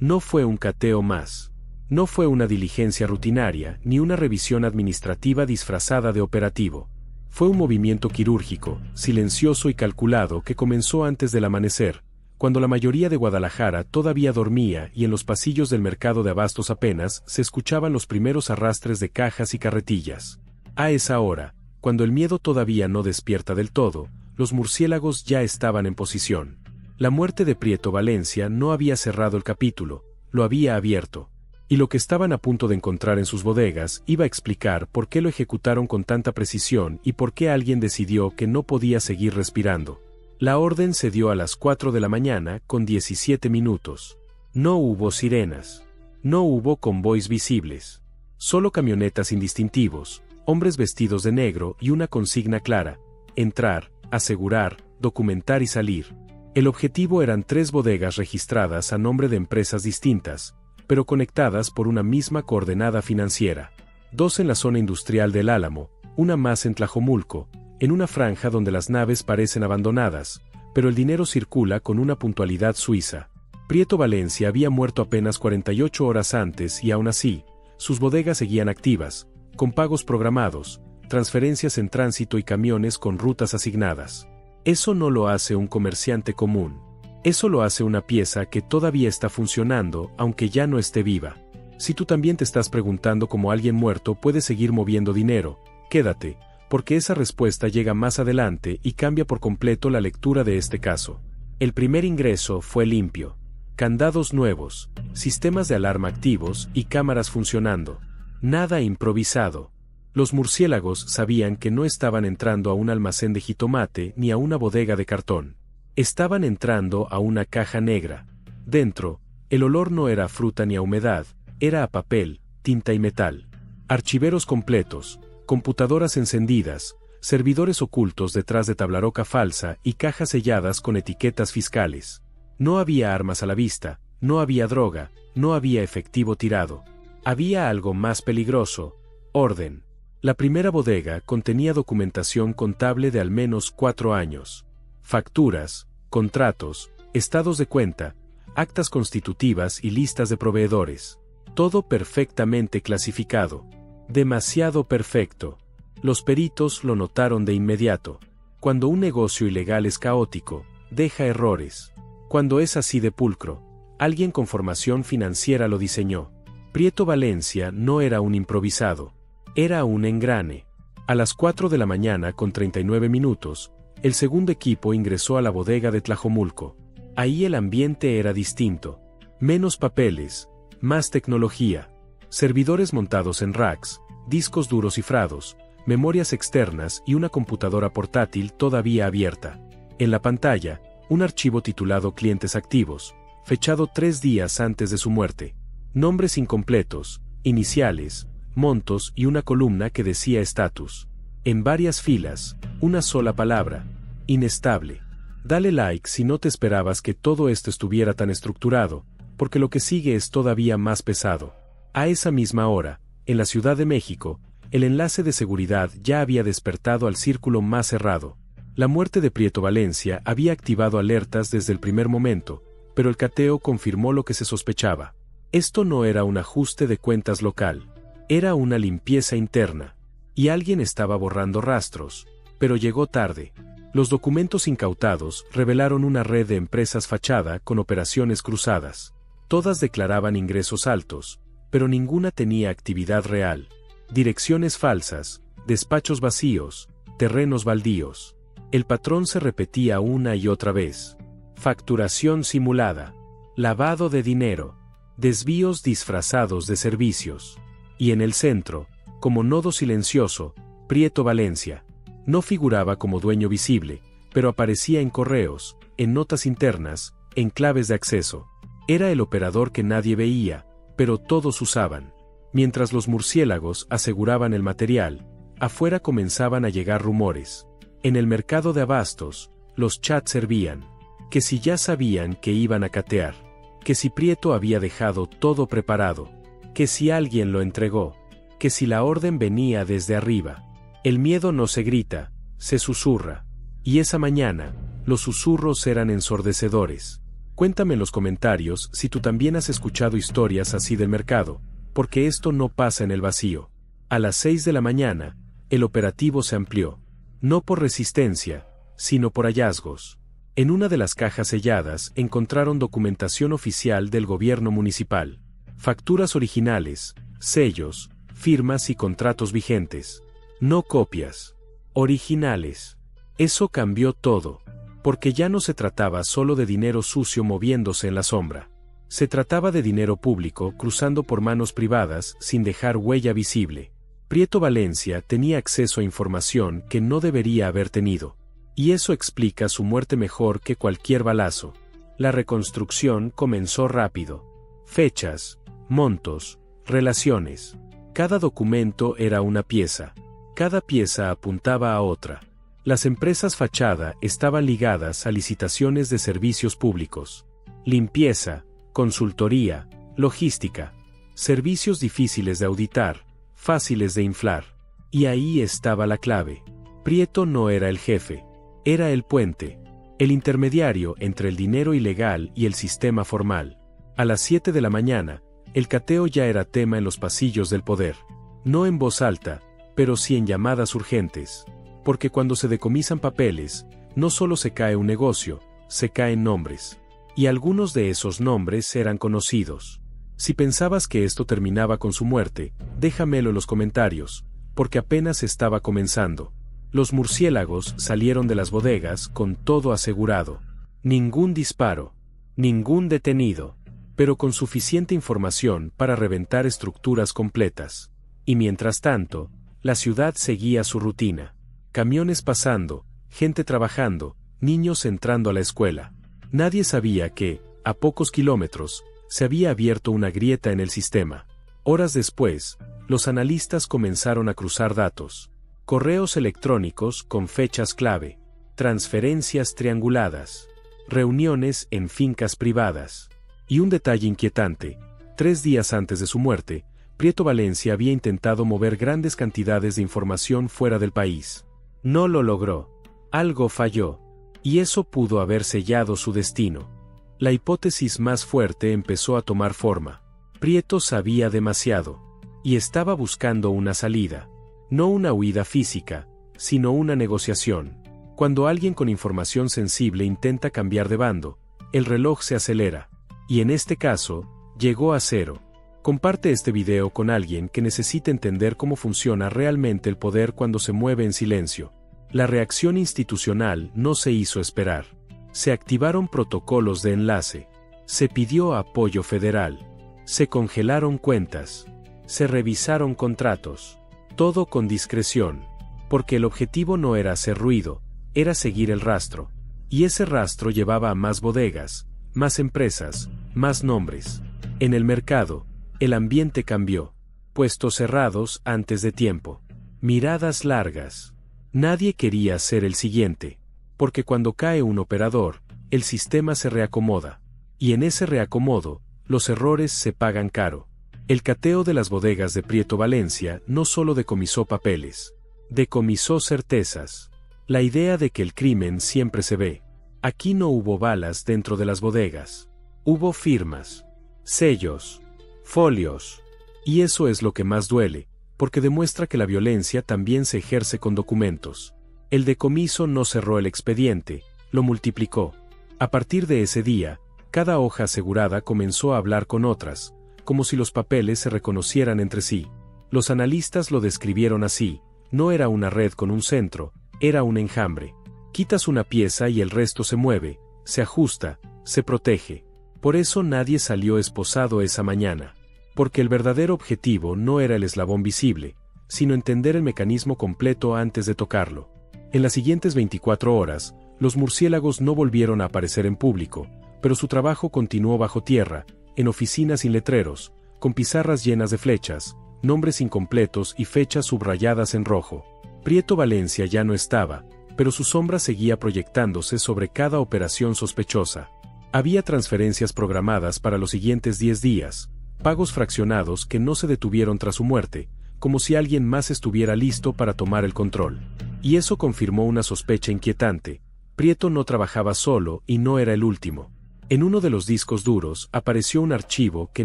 No fue un cateo más. No fue una diligencia rutinaria, ni una revisión administrativa disfrazada de operativo. Fue un movimiento quirúrgico, silencioso y calculado que comenzó antes del amanecer, cuando la mayoría de Guadalajara todavía dormía y en los pasillos del mercado de abastos apenas se escuchaban los primeros arrastres de cajas y carretillas. A esa hora, cuando el miedo todavía no despierta del todo, los murciélagos ya estaban en posición. La muerte de Prieto Valencia no había cerrado el capítulo, lo había abierto. Y lo que estaban a punto de encontrar en sus bodegas iba a explicar por qué lo ejecutaron con tanta precisión y por qué alguien decidió que no podía seguir respirando. La orden se dio a las 4 de la mañana con 17 minutos. No hubo sirenas. No hubo convoys visibles. Solo camionetas indistintivos, hombres vestidos de negro y una consigna clara: entrar, asegurar, documentar y salir. El objetivo eran 3 bodegas registradas a nombre de empresas distintas, pero conectadas por una misma coordenada financiera. 2 en la zona industrial del Álamo, una más en Tlajomulco, en una franja donde las naves parecen abandonadas, pero el dinero circula con una puntualidad suiza. Prieto Valencia había muerto apenas 48 horas antes y aún así, sus bodegas seguían activas, con pagos programados, transferencias en tránsito y camiones con rutas asignadas. Eso no lo hace un comerciante común. Eso lo hace una pieza que todavía está funcionando, aunque ya no esté viva. Si tú también te estás preguntando cómo alguien muerto puede seguir moviendo dinero, quédate, porque esa respuesta llega más adelante y cambia por completo la lectura de este caso. El primer ingreso fue limpio. Candados nuevos, sistemas de alarma activos y cámaras funcionando. Nada improvisado. Los murciélagos sabían que no estaban entrando a un almacén de jitomate ni a una bodega de cartón. Estaban entrando a una caja negra. Dentro, el olor no era a fruta ni a humedad, era a papel, tinta y metal. Archiveros completos, computadoras encendidas, servidores ocultos detrás de tablaroca falsa y cajas selladas con etiquetas fiscales. No había armas a la vista, no había droga, no había efectivo tirado. Había algo más peligroso: orden. La primera bodega contenía documentación contable de al menos 4 años. Facturas, contratos, estados de cuenta, actas constitutivas y listas de proveedores. Todo perfectamente clasificado. Demasiado perfecto. Los peritos lo notaron de inmediato. Cuando un negocio ilegal es caótico, deja errores. Cuando es así de pulcro, alguien con formación financiera lo diseñó. Prieto Valencia no era un improvisado. Era un engrane. A las 4 de la mañana con 39 minutos, el segundo equipo ingresó a la bodega de Tlajomulco. Ahí el ambiente era distinto. Menos papeles, más tecnología. Servidores montados en racks, discos duros cifrados, memorias externas y una computadora portátil todavía abierta. En la pantalla, un archivo titulado Clientes activos, fechado 3 días antes de su muerte. Nombres incompletos, iniciales, montos y una columna que decía estatus. En varias filas, una sola palabra: inestable. Dale like si no te esperabas que todo esto estuviera tan estructurado, porque lo que sigue es todavía más pesado. A esa misma hora, en la Ciudad de México, el enlace de seguridad ya había despertado al círculo más cerrado. La muerte de Prieto Valencia había activado alertas desde el primer momento, pero el cateo confirmó lo que se sospechaba. Esto no era un ajuste de cuentas local, era una limpieza interna. Y alguien estaba borrando rastros, pero llegó tarde. Los documentos incautados revelaron una red de empresas fachada con operaciones cruzadas. Todas declaraban ingresos altos, pero ninguna tenía actividad real. Direcciones falsas, despachos vacíos, terrenos baldíos. El patrón se repetía una y otra vez. Facturación simulada, lavado de dinero, desvíos disfrazados de servicios. Y en el centro, como nodo silencioso, Prieto Valencia. No figuraba como dueño visible, pero aparecía en correos, en notas internas, en claves de acceso. Era el operador que nadie veía, pero todos usaban. Mientras los murciélagos aseguraban el material, afuera comenzaban a llegar rumores. En el mercado de abastos, los chats servían. Que si ya sabían que iban a catear. Que si Prieto había dejado todo preparado. Que si alguien lo entregó. Que si la orden venía desde arriba. El miedo no se grita, se susurra. Y esa mañana, los susurros eran ensordecedores. Cuéntame en los comentarios si tú también has escuchado historias así del mercado, porque esto no pasa en el vacío. A las 6 de la mañana, el operativo se amplió. No por resistencia, sino por hallazgos. En una de las cajas selladas encontraron documentación oficial del gobierno municipal, facturas originales, sellos, firmas y contratos vigentes. No copias. Originales. Eso cambió todo, porque ya no se trataba solo de dinero sucio moviéndose en la sombra. Se trataba de dinero público cruzando por manos privadas sin dejar huella visible. Prieto Valencia tenía acceso a información que no debería haber tenido. Y eso explica su muerte mejor que cualquier balazo. La reconstrucción comenzó rápido. Fechas, montos, relaciones. Cada documento era una pieza. Cada pieza apuntaba a otra. Las empresas fachada estaban ligadas a licitaciones de servicios públicos. Limpieza, consultoría, logística. Servicios difíciles de auditar, fáciles de inflar. Y ahí estaba la clave. Prieto no era el jefe. Era el puente, el intermediario entre el dinero ilegal y el sistema formal. A las 7 de la mañana, el cateo ya era tema en los pasillos del poder. No en voz alta, pero sí en llamadas urgentes. Porque cuando se decomisan papeles, no solo se cae un negocio, se caen nombres. Y algunos de esos nombres eran conocidos. Si pensabas que esto terminaba con su muerte, déjamelo en los comentarios, porque apenas estaba comenzando. Los murciélagos salieron de las bodegas con todo asegurado. Ningún disparo, ningún detenido, pero con suficiente información para reventar estructuras completas. Y mientras tanto, la ciudad seguía su rutina. Camiones pasando, gente trabajando, niños entrando a la escuela. Nadie sabía que, a pocos kilómetros, se había abierto una grieta en el sistema. Horas después, los analistas comenzaron a cruzar datos. Correos electrónicos con fechas clave, transferencias trianguladas, reuniones en fincas privadas. Y un detalle inquietante, 3 días antes de su muerte, Prieto Valencia había intentado mover grandes cantidades de información fuera del país. No lo logró. Algo falló. Y eso pudo haber sellado su destino. La hipótesis más fuerte empezó a tomar forma. Prieto sabía demasiado. Y estaba buscando una salida. No una huida física, sino una negociación. Cuando alguien con información sensible intenta cambiar de bando, el reloj se acelera. Y en este caso, llegó a 0. Comparte este video con alguien que necesite entender cómo funciona realmente el poder cuando se mueve en silencio. La reacción institucional no se hizo esperar. Se activaron protocolos de enlace. Se pidió apoyo federal. Se congelaron cuentas. Se revisaron contratos. Todo con discreción, porque el objetivo no era hacer ruido, era seguir el rastro. Y ese rastro llevaba a más bodegas, más empresas, más nombres. En el mercado, el ambiente cambió. Puestos cerrados antes de tiempo. Miradas largas. Nadie quería ser el siguiente, porque cuando cae un operador, el sistema se reacomoda. Y en ese reacomodo, los errores se pagan caro. El cateo de las bodegas de Prieto Valencia no solo decomisó papeles, decomisó certezas. La idea de que el crimen siempre se ve. Aquí no hubo balas dentro de las bodegas. Hubo firmas, sellos, folios. Y eso es lo que más duele, porque demuestra que la violencia también se ejerce con documentos. El decomiso no cerró el expediente, lo multiplicó. A partir de ese día, cada hoja asegurada comenzó a hablar con otras, como si los papeles se reconocieran entre sí. Los analistas lo describieron así: no era una red con un centro, era un enjambre. Quitas una pieza y el resto se mueve, se ajusta, se protege. Por eso nadie salió esposado esa mañana. Porque el verdadero objetivo no era el eslabón visible, sino entender el mecanismo completo antes de tocarlo. En las siguientes 24 horas, los murciélagos no volvieron a aparecer en público, pero su trabajo continuó bajo tierra, en oficinas sin letreros, con pizarras llenas de flechas, nombres incompletos y fechas subrayadas en rojo. Prieto Valencia ya no estaba, pero su sombra seguía proyectándose sobre cada operación sospechosa. Había transferencias programadas para los siguientes 10 días, pagos fraccionados que no se detuvieron tras su muerte, como si alguien más estuviera listo para tomar el control. Y eso confirmó una sospecha inquietante: Prieto no trabajaba solo y no era el último. En uno de los discos duros apareció un archivo que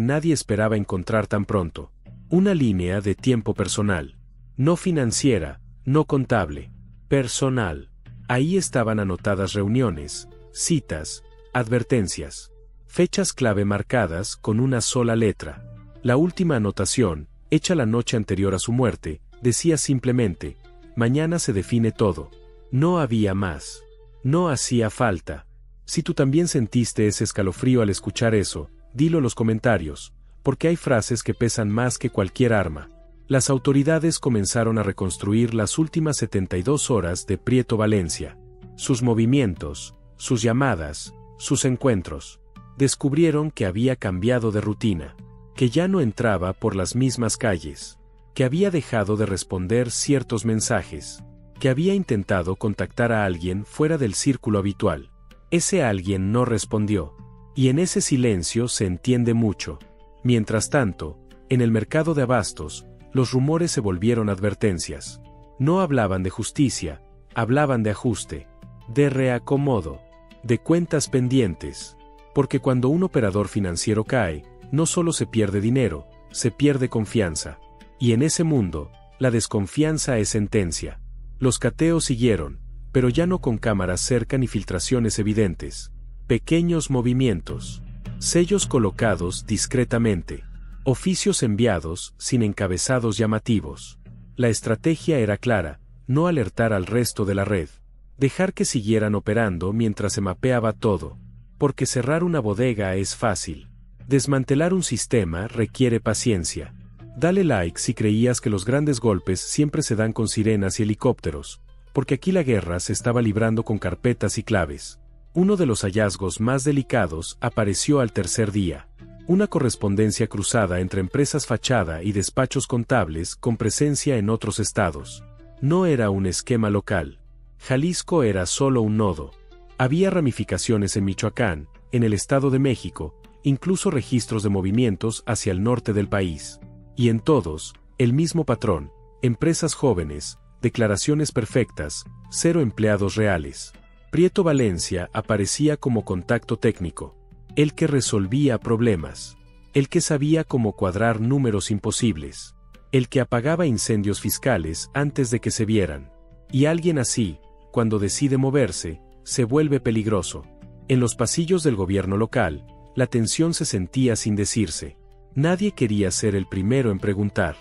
nadie esperaba encontrar tan pronto. Una línea de tiempo personal. No financiera, no contable. Personal. Ahí estaban anotadas reuniones, citas, advertencias. Fechas clave marcadas con una sola letra. La última anotación, hecha la noche anterior a su muerte, decía simplemente: mañana se define todo. No había más. No hacía falta. Si tú también sentiste ese escalofrío al escuchar eso, dilo en los comentarios, porque hay frases que pesan más que cualquier arma. Las autoridades comenzaron a reconstruir las últimas 72 horas de Prieto Valencia. Sus movimientos, sus llamadas, sus encuentros. Descubrieron que había cambiado de rutina, que ya no entraba por las mismas calles, que había dejado de responder ciertos mensajes, que había intentado contactar a alguien fuera del círculo habitual. Ese alguien no respondió, y en ese silencio se entiende mucho. Mientras tanto, en el mercado de abastos, los rumores se volvieron advertencias. No hablaban de justicia, hablaban de ajuste, de reacomodo, de cuentas pendientes. Porque cuando un operador financiero cae, no solo se pierde dinero, se pierde confianza. Y en ese mundo, la desconfianza es sentencia. Los cateos siguieron, pero ya no con cámaras cerca ni filtraciones evidentes. Pequeños movimientos. Sellos colocados discretamente. Oficios enviados sin encabezados llamativos. La estrategia era clara: no alertar al resto de la red. Dejar que siguieran operando mientras se mapeaba todo. Porque cerrar una bodega es fácil. Desmantelar un sistema requiere paciencia. Dale like si creías que los grandes golpes siempre se dan con sirenas y helicópteros, porque aquí la guerra se estaba librando con carpetas y claves. Uno de los hallazgos más delicados apareció al tercer día. Una correspondencia cruzada entre empresas fachada y despachos contables con presencia en otros estados. No era un esquema local. Jalisco era solo un nodo. Había ramificaciones en Michoacán, en el Estado de México, incluso registros de movimientos hacia el norte del país. Y en todos, el mismo patrón: empresas jóvenes, declaraciones perfectas, 0 empleados reales. Prieto Valencia aparecía como contacto técnico, el que resolvía problemas, el que sabía cómo cuadrar números imposibles, el que apagaba incendios fiscales antes de que se vieran. Y alguien así, cuando decide moverse, se vuelve peligroso. En los pasillos del gobierno local, la tensión se sentía sin decirse. Nadie quería ser el primero en preguntar.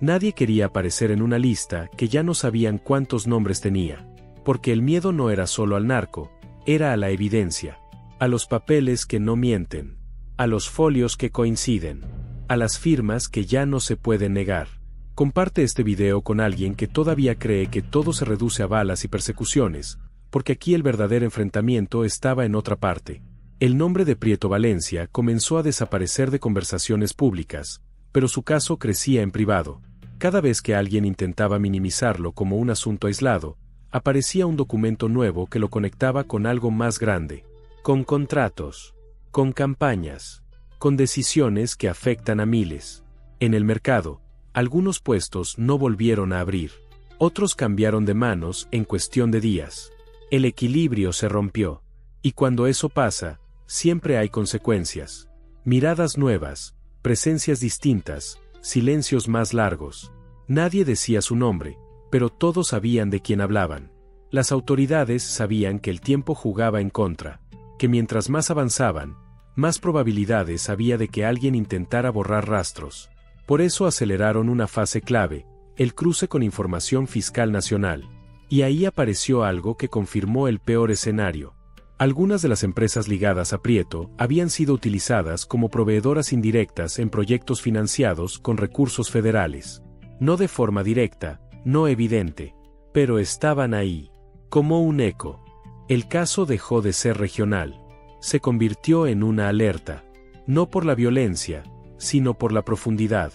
Nadie quería aparecer en una lista que ya no sabían cuántos nombres tenía. Porque el miedo no era solo al narco, era a la evidencia. A los papeles que no mienten. A los folios que coinciden. A las firmas que ya no se pueden negar. Comparte este video con alguien que todavía cree que todo se reduce a balas y persecuciones, porque aquí el verdadero enfrentamiento estaba en otra parte. El nombre de Prieto Valencia comenzó a desaparecer de conversaciones públicas, pero su caso crecía en privado. Cada vez que alguien intentaba minimizarlo como un asunto aislado, aparecía un documento nuevo que lo conectaba con algo más grande. Con contratos, con campañas, con decisiones que afectan a miles. En el mercado, algunos puestos no volvieron a abrir. Otros cambiaron de manos en cuestión de días. El equilibrio se rompió. Y cuando eso pasa, siempre hay consecuencias. Miradas nuevas, presencias distintas, silencios más largos. Nadie decía su nombre, pero todos sabían de quién hablaban. Las autoridades sabían que el tiempo jugaba en contra, que mientras más avanzaban, más probabilidades había de que alguien intentara borrar rastros. Por eso aceleraron una fase clave, el cruce con información fiscal nacional. Y ahí apareció algo que confirmó el peor escenario. Algunas de las empresas ligadas a Prieto habían sido utilizadas como proveedoras indirectas en proyectos financiados con recursos federales. No de forma directa, no evidente, pero estaban ahí, como un eco. El caso dejó de ser regional. Se convirtió en una alerta. No por la violencia, sino por la profundidad.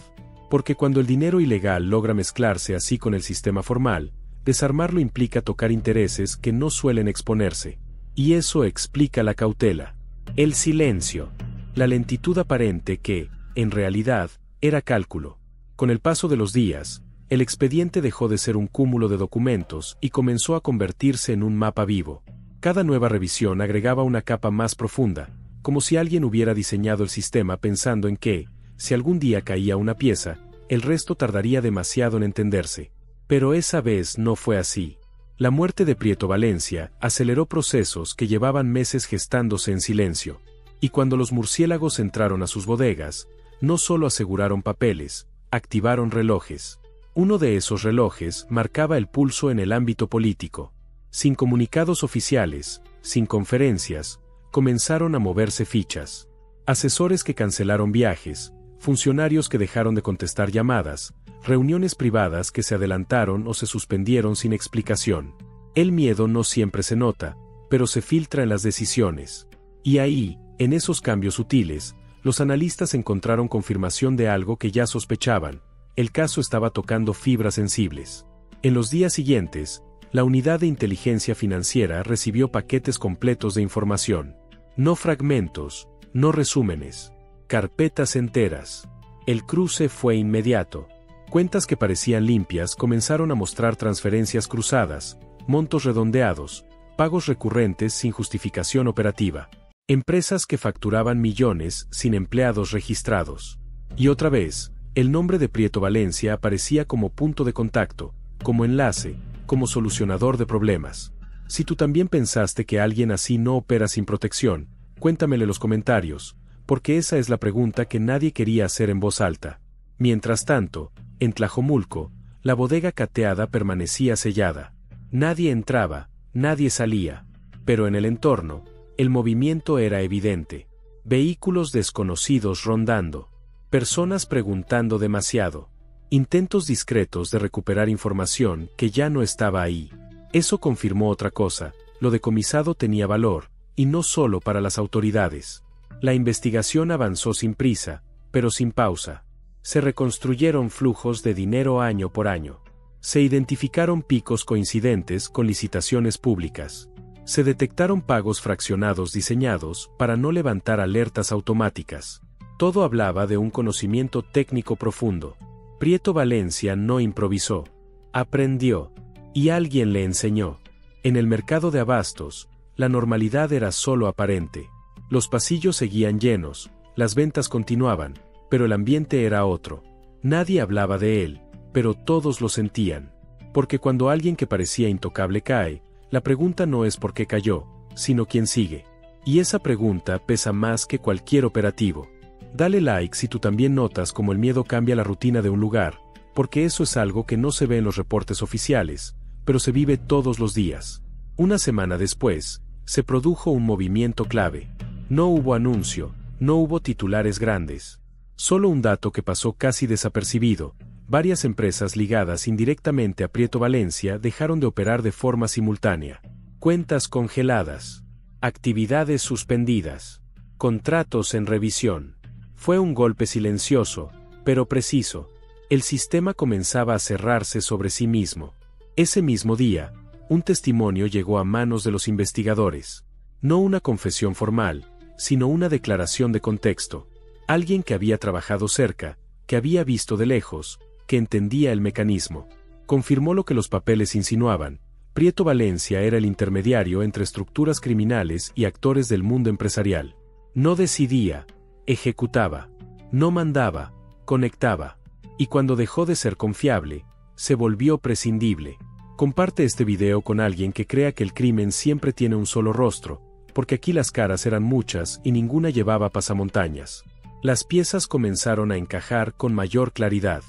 Porque cuando el dinero ilegal logra mezclarse así con el sistema formal, desarmarlo implica tocar intereses que no suelen exponerse. Y eso explica la cautela. El silencio. La lentitud aparente que, en realidad, era cálculo. Con el paso de los días, el expediente dejó de ser un cúmulo de documentos y comenzó a convertirse en un mapa vivo. Cada nueva revisión agregaba una capa más profunda, como si alguien hubiera diseñado el sistema pensando en que, si algún día caía una pieza, el resto tardaría demasiado en entenderse. Pero esa vez no fue así. La muerte de Prieto Valencia aceleró procesos que llevaban meses gestándose en silencio. Y cuando los murciélagos entraron a sus bodegas, no solo aseguraron papeles, activaron relojes. Uno de esos relojes marcaba el pulso en el ámbito político. Sin comunicados oficiales, sin conferencias, comenzaron a moverse fichas. Asesores que cancelaron viajes, funcionarios que dejaron de contestar llamadas, reuniones privadas que se adelantaron o se suspendieron sin explicación. El miedo no siempre se nota, pero se filtra en las decisiones. Y ahí, en esos cambios sutiles, los analistas encontraron confirmación de algo que ya sospechaban: el caso estaba tocando fibras sensibles. En los días siguientes, la unidad de inteligencia financiera recibió paquetes completos de información. No fragmentos, no resúmenes. Carpetas enteras. El cruce fue inmediato. Cuentas que parecían limpias comenzaron a mostrar transferencias cruzadas, montos redondeados, pagos recurrentes sin justificación operativa. Empresas que facturaban millones sin empleados registrados. Y otra vez, el nombre de Prieto Valencia aparecía como punto de contacto, como enlace, como solucionador de problemas. Si tú también pensaste que alguien así no opera sin protección, cuéntamelo en los comentarios, porque esa es la pregunta que nadie quería hacer en voz alta. Mientras tanto, en Tlajomulco, la bodega cateada permanecía sellada. Nadie entraba, nadie salía. Pero en el entorno, el movimiento era evidente. Vehículos desconocidos rondando. Personas preguntando demasiado. Intentos discretos de recuperar información que ya no estaba ahí. Eso confirmó otra cosa: lo decomisado tenía valor, y no solo para las autoridades. La investigación avanzó sin prisa, pero sin pausa. Se reconstruyeron flujos de dinero año por año. Se identificaron picos coincidentes con licitaciones públicas. Se detectaron pagos fraccionados diseñados para no levantar alertas automáticas. Todo hablaba de un conocimiento técnico profundo. Prieto Valencia no improvisó. Aprendió. Y alguien le enseñó. En el mercado de abastos, la normalidad era solo aparente. Los pasillos seguían llenos, las ventas continuaban, pero el ambiente era otro. Nadie hablaba de él, pero todos lo sentían. Porque cuando alguien que parecía intocable cae, la pregunta no es por qué cayó, sino quién sigue. Y esa pregunta pesa más que cualquier operativo. Dale like si tú también notas cómo el miedo cambia la rutina de un lugar, porque eso es algo que no se ve en los reportes oficiales, pero se vive todos los días. Una semana después, se produjo un movimiento clave. No hubo anuncio, no hubo titulares grandes. Solo un dato que pasó casi desapercibido: varias empresas ligadas indirectamente a Prieto Valencia dejaron de operar de forma simultánea. Cuentas congeladas. Actividades suspendidas. Contratos en revisión. Fue un golpe silencioso, pero preciso. El sistema comenzaba a cerrarse sobre sí mismo. Ese mismo día, un testimonio llegó a manos de los investigadores. No una confesión formal, sino una declaración de contexto. Alguien que había trabajado cerca, que había visto de lejos, que entendía el mecanismo. Confirmó lo que los papeles insinuaban: Prieto Valencia era el intermediario entre estructuras criminales y actores del mundo empresarial. No decidía, ejecutaba. No mandaba, conectaba. Y cuando dejó de ser confiable, se volvió prescindible. Comparte este video con alguien que crea que el crimen siempre tiene un solo rostro, porque aquí las caras eran muchas y ninguna llevaba pasamontañas. Las piezas comenzaron a encajar con mayor claridad.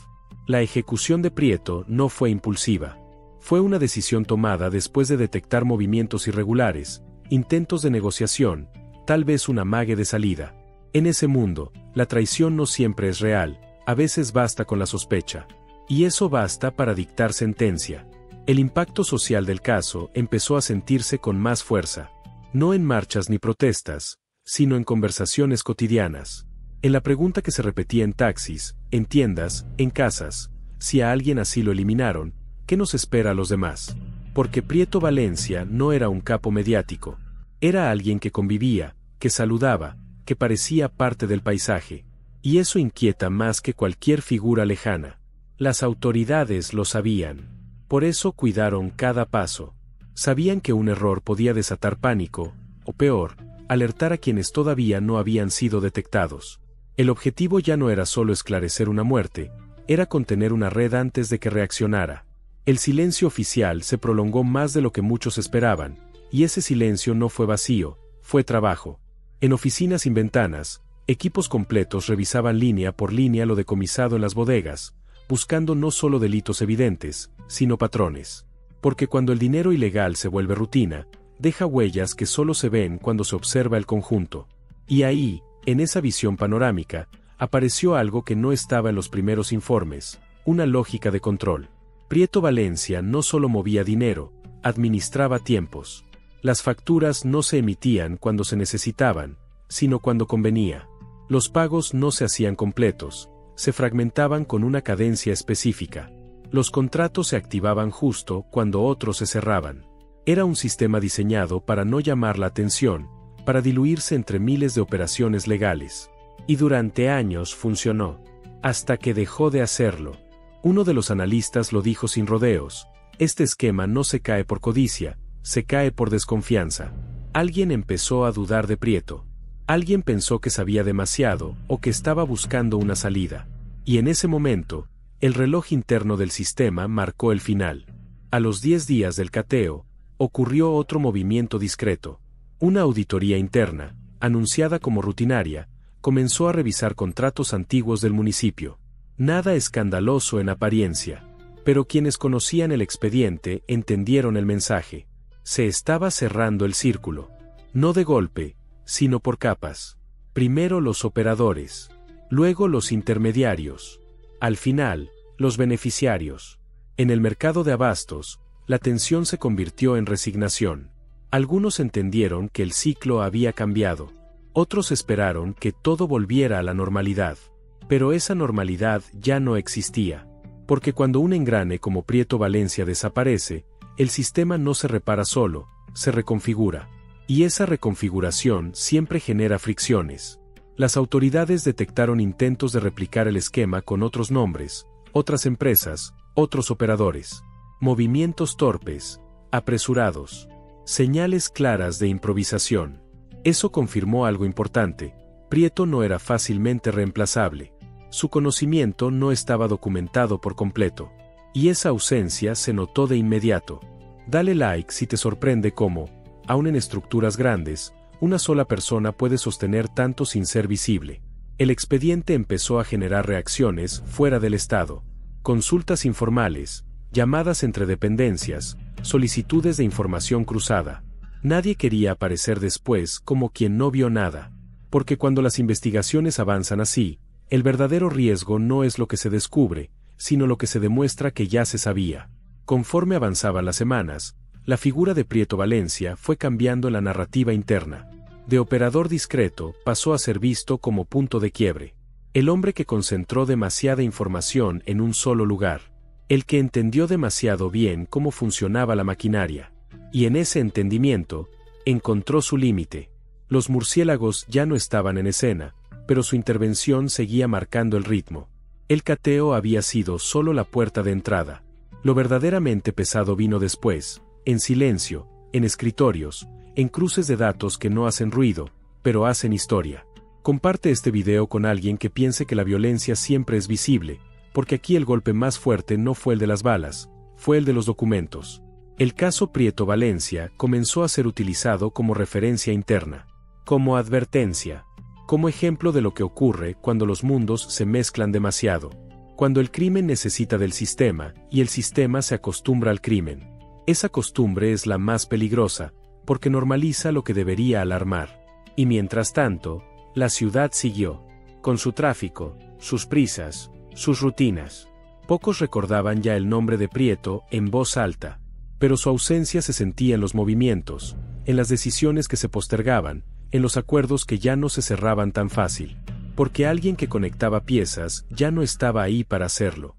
La ejecución de Prieto no fue impulsiva. Fue una decisión tomada después de detectar movimientos irregulares, intentos de negociación, tal vez un amague de salida. En ese mundo, la traición no siempre es real, a veces basta con la sospecha. Y eso basta para dictar sentencia. El impacto social del caso empezó a sentirse con más fuerza. No en marchas ni protestas, sino en conversaciones cotidianas. En la pregunta que se repetía en taxis, en tiendas, en casas: si a alguien así lo eliminaron, ¿qué nos espera a los demás? Porque Prieto Valencia no era un capo mediático. Era alguien que convivía, que saludaba, que parecía parte del paisaje. Y eso inquieta más que cualquier figura lejana. Las autoridades lo sabían. Por eso cuidaron cada paso. Sabían que un error podía desatar pánico, o peor, alertar a quienes todavía no habían sido detectados. El objetivo ya no era solo esclarecer una muerte, era contener una red antes de que reaccionara. El silencio oficial se prolongó más de lo que muchos esperaban, y ese silencio no fue vacío, fue trabajo. En oficinas sin ventanas, equipos completos revisaban línea por línea lo decomisado en las bodegas, buscando no solo delitos evidentes, sino patrones. Porque cuando el dinero ilegal se vuelve rutina, deja huellas que solo se ven cuando se observa el conjunto. Y ahí, en esa visión panorámica, apareció algo que no estaba en los primeros informes, una lógica de control. Prieto Valencia no solo movía dinero, administraba tiempos. Las facturas no se emitían cuando se necesitaban, sino cuando convenía. Los pagos no se hacían completos, se fragmentaban con una cadencia específica. Los contratos se activaban justo cuando otros se cerraban. Era un sistema diseñado para no llamar la atención, para diluirse entre miles de operaciones legales. Y durante años funcionó, hasta que dejó de hacerlo. Uno de los analistas lo dijo sin rodeos: este esquema no se cae por codicia, se cae por desconfianza. Alguien empezó a dudar de Prieto. Alguien pensó que sabía demasiado o que estaba buscando una salida. Y en ese momento, el reloj interno del sistema marcó el final. A los 10 días del cateo, ocurrió otro movimiento discreto. Una auditoría interna, anunciada como rutinaria, comenzó a revisar contratos antiguos del municipio. Nada escandaloso en apariencia. Pero quienes conocían el expediente entendieron el mensaje. Se estaba cerrando el círculo. No de golpe, sino por capas. Primero los operadores. Luego los intermediarios. Al final, los beneficiarios. En el mercado de abastos, la tensión se convirtió en resignación. Algunos entendieron que el ciclo había cambiado. Otros esperaron que todo volviera a la normalidad. Pero esa normalidad ya no existía. Porque cuando un engrane como Prieto Valencia desaparece, el sistema no se repara solo, se reconfigura. Y esa reconfiguración siempre genera fricciones. Las autoridades detectaron intentos de replicar el esquema con otros nombres, otras empresas, otros operadores. Movimientos torpes, apresurados. Señales claras de improvisación. Eso confirmó algo importante: Prieto no era fácilmente reemplazable. Su conocimiento no estaba documentado por completo. Y esa ausencia se notó de inmediato. Dale like si te sorprende cómo, aun en estructuras grandes, una sola persona puede sostener tanto sin ser visible. El expediente empezó a generar reacciones fuera del Estado. Consultas informales, llamadas entre dependencias, solicitudes de información cruzada. Nadie quería aparecer después como quien no vio nada. Porque cuando las investigaciones avanzan así, el verdadero riesgo no es lo que se descubre, sino lo que se demuestra que ya se sabía. Conforme avanzaban las semanas, la figura de Prieto Valencia fue cambiando en la narrativa interna. De operador discreto pasó a ser visto como punto de quiebre. El hombre que concentró demasiada información en un solo lugar. El que entendió demasiado bien cómo funcionaba la maquinaria. Y en ese entendimiento, encontró su límite. Los murciélagos ya no estaban en escena, pero su intervención seguía marcando el ritmo. El cateo había sido solo la puerta de entrada. Lo verdaderamente pesado vino después, en silencio, en escritorios, en cruces de datos que no hacen ruido, pero hacen historia. Comparte este video con alguien que piense que la violencia siempre es visible, porque aquí el golpe más fuerte no fue el de las balas, fue el de los documentos. El caso Prieto Valencia comenzó a ser utilizado como referencia interna, como advertencia, como ejemplo de lo que ocurre cuando los mundos se mezclan demasiado, cuando el crimen necesita del sistema y el sistema se acostumbra al crimen. Esa costumbre es la más peligrosa, porque normaliza lo que debería alarmar. Y mientras tanto, la ciudad siguió, con su tráfico, sus prisas, sus rutinas. Pocos recordaban ya el nombre de Prieto en voz alta, pero su ausencia se sentía en los movimientos, en las decisiones que se postergaban, en los acuerdos que ya no se cerraban tan fácil, porque alguien que conectaba piezas ya no estaba ahí para hacerlo.